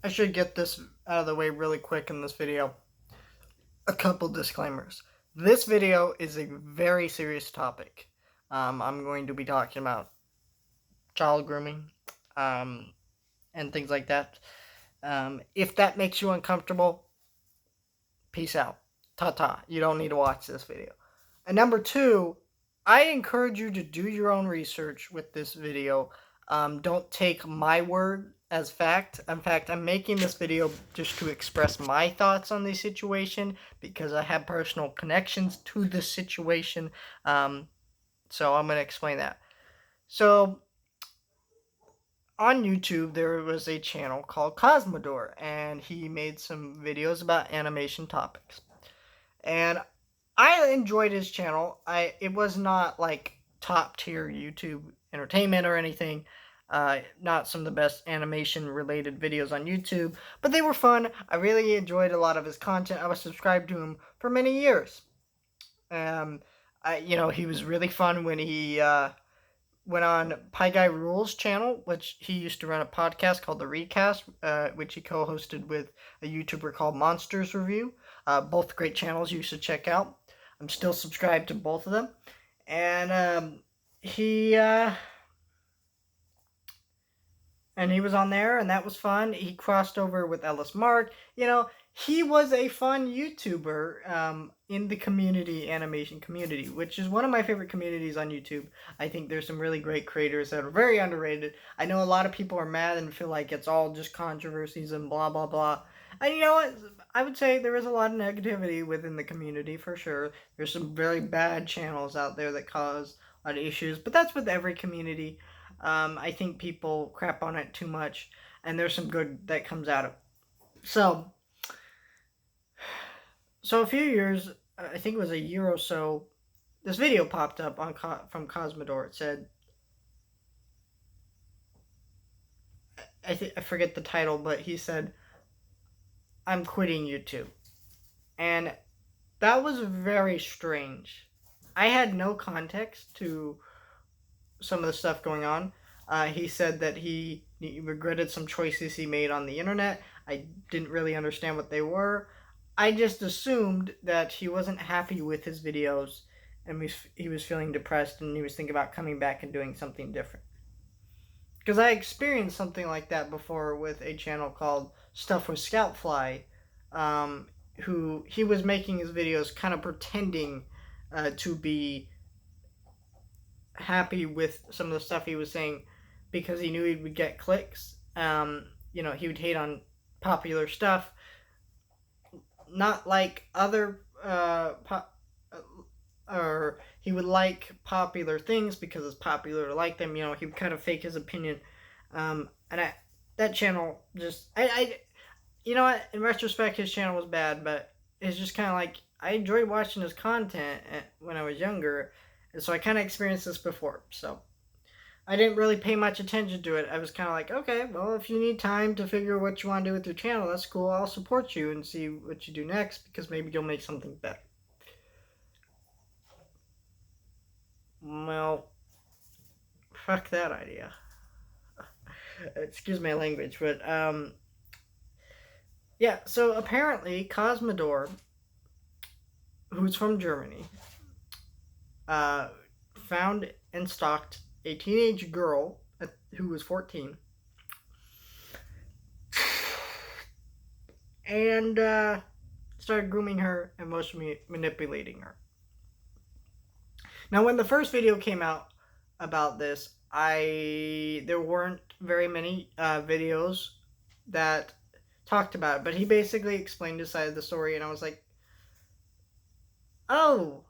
I should get this out of the way really quick in this video. A couple disclaimers. This video is a very serious topic. I'm going to be talking about child grooming and things like that. If that makes you uncomfortable, peace out. Ta-ta. You don't need to watch this video. And number two, I encourage you to do your own research with this video. Don't take my word as fact. In fact, I'm making this video just to express my thoughts on the situation because I have personal connections to this situation. So I'm going to explain that. So on YouTube, there was a channel called Cosmodore, and he made some videos about animation topics. And I enjoyed his channel. It was not like top tier YouTube entertainment or anything. Not some of the best animation related videos on YouTube, but they were fun. I really enjoyed a lot of his content. I was subscribed to him for many years. He was really fun when he went on Pie Guy Rules channel, which he used to run a podcast called The Recast, which he co-hosted with a YouTuber called Monsters Review. Both great channels you should check out. I'm still subscribed to both of them. And he was on there, and that was fun. He crossed over with Ellis Mark. He was a fun YouTuber in the animation community, which is one of my favorite communities on YouTube. I think there's some really great creators that are very underrated. I know a lot of people are mad and feel like it's all just controversies and blah, blah, blah. And you know what? I would say there is a lot of negativity within the community, for sure. There's some very bad channels out there that cause a lot of issues, but that's with every community. I think people crap on it too much, and there's some good that comes out of it. So a few years, I think it was a year or so, this video popped up from Cosmodore. It said, I forget the title, but he said, "I'm quitting YouTube." And that was very strange. I had no context to some of the stuff going on. He said that he regretted some choices he made on the internet. I didn't really understand what they were. I just assumed that he wasn't happy with his videos and he was feeling depressed and he was thinking about coming back and doing something different. Because I experienced something like that before with a channel called Stuff with Scoutfly, who he was making his videos kind of pretending to be happy with some of the stuff he was saying because he knew he would get clicks. He would hate on popular stuff, not like other or he would like popular things because it's popular to like them. He would kind of fake his opinion. That channel just, in retrospect, his channel was bad, but it's just kind of like, I enjoyed watching his content when I was younger, and so I kind of experienced this before, so I didn't really pay much attention to it. I was kind of like, okay, well, if you need time to figure what you want to do with your channel, that's cool. I'll support you and see what you do next, because maybe you'll make something better. Well, fuck that idea. Excuse my language, but yeah, so apparently Cosmodore, who's from Germany, found and stalked a teenage girl who was 14 and started grooming her and emotionally manipulating her. Now, when the first video came out about this, there weren't very many videos that talked about it, but he basically explained his side of the story, and I was like, oh,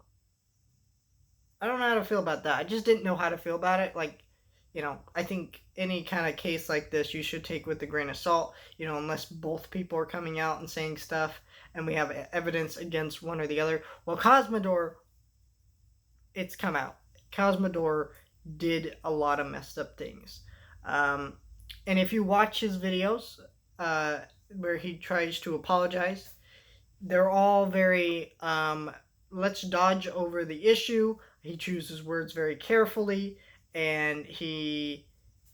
I don't know how to feel about that. I just didn't know how to feel about it. I think any kind of case like this, you should take with a grain of salt, unless both people are coming out and saying stuff and we have evidence against one or the other. Well, Cosmodore, it's come out. Cosmodore did a lot of messed up things. And if you watch his videos where he tries to apologize, they're all very, let's dodge over the issue. He chooses words very carefully, and he's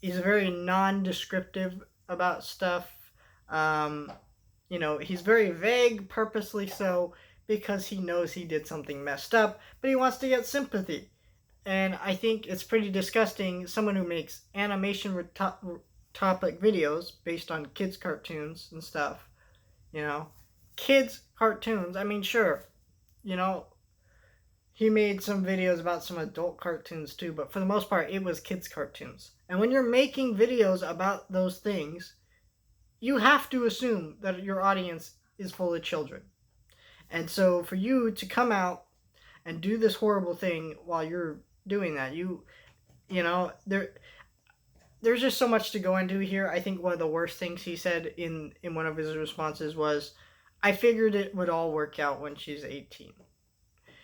very non-descriptive about stuff. You know, he's very vague, purposely so, because he knows he did something messed up, but he wants to get sympathy. And I think it's pretty disgusting. Someone who makes animation topic videos based on kids' cartoons and stuff, you know, kids' cartoons. I mean, sure, you know, he made some videos about some adult cartoons too, but for the most part, it was kids' cartoons. And when you're making videos about those things, you have to assume that your audience is full of children. And so for you to come out and do this horrible thing while you're doing that, you know, there's just so much to go into here. I think one of the worst things he said in one of his responses was, "I figured it would all work out when she's 18."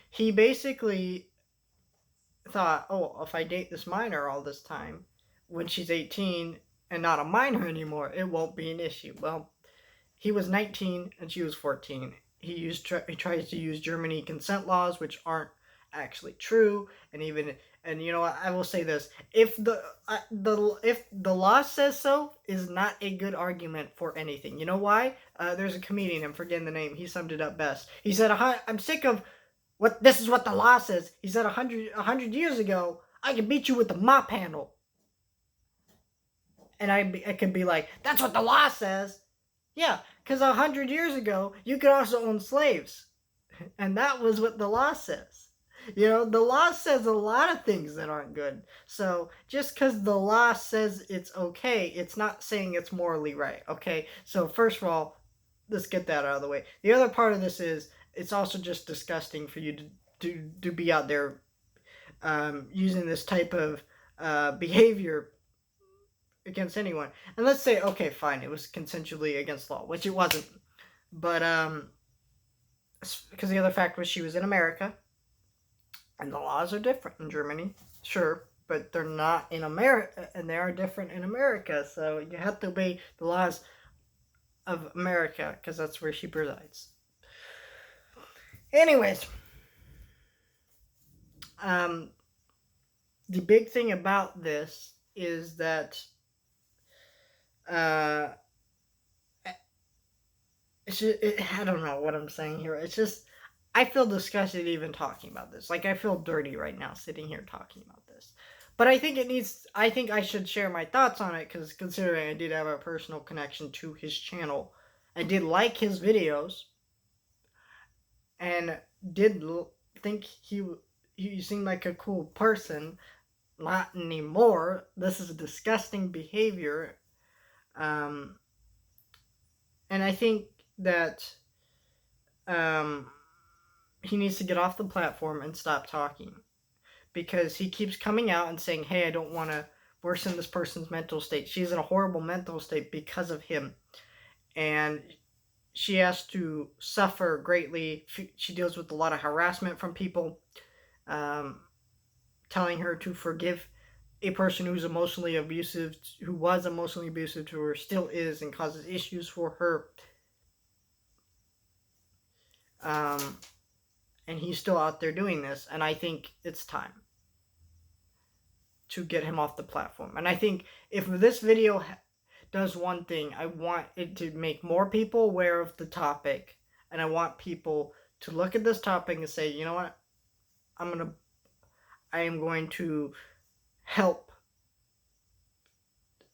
He basically thought, "Oh, if I date this minor all this time, when she's 18 and not a minor anymore, it won't be an issue." Well, he was 19 and she was 14. He tries to use Germany consent laws, which aren't actually true. And you know what? I will say this: if the law says so, is not a good argument for anything. You know why? There's a comedian, I'm forgetting the name. He summed it up best. He said, "I'm sick of what this is what the law says." He said, 100 years ago, I could beat you with the mop handle, and I could be like, "That's what the law says." Yeah, because 100 years ago, you could also own slaves. And that was what the law says. You know, the law says a lot of things that aren't good. So just because the law says it's okay, it's not saying it's morally right. Okay, so first of all, let's get that out of the way. The other part of this is it's also just disgusting for you to be out there using this type of behavior against anyone. And let's say, okay, fine, it was consensually against law, which it wasn't. But because the other fact was she was in America, and the laws are different in Germany, sure, but they're not in America, and they are different in America. So you have to obey the laws of America because that's where she resides. Anyways, the big thing about this is that I don't know what I'm saying here. It's just, I feel disgusted even talking about this. Like, I feel dirty right now sitting here talking about this. But I think I think I should share my thoughts on it, because considering I did have a personal connection to his channel, I did like his videos, and did think he seemed like a cool person. Not anymore. This is a disgusting behavior. And I think that he needs to get off the platform and stop talking, because he keeps coming out and saying, "Hey, I don't want to worsen this person's mental state. She's in a horrible mental state because of him, and she has to suffer greatly. She deals with a lot of harassment from people, telling her to forgive a person who's emotionally abusive, who was emotionally abusive to her, still is, and causes issues for her. And he's still out there doing this, and I think it's time to get him off the platform. And I think if this video does one thing, I want it to make more people aware of the topic, and I want people to look at this topic and say, you know what, I am going to help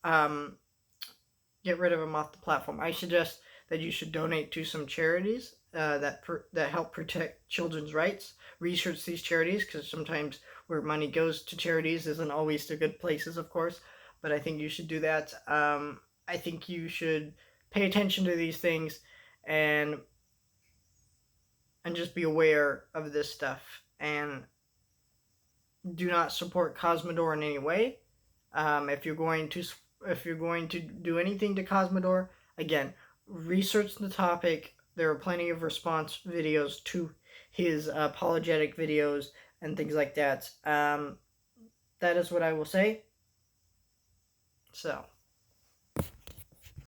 get rid of him off the platform. I suggest that you should donate to some charities that help protect children's rights. Research these charities, because sometimes where money goes to charities isn't always to good places, of course. But I think you should do that. I think you should pay attention to these things and just be aware of this stuff. And do not support Cosmodore in any way. If you're going to do anything to Cosmodore, again, research the topic. There are plenty of response videos to his apologetic videos and things like that. That is what I will say. So.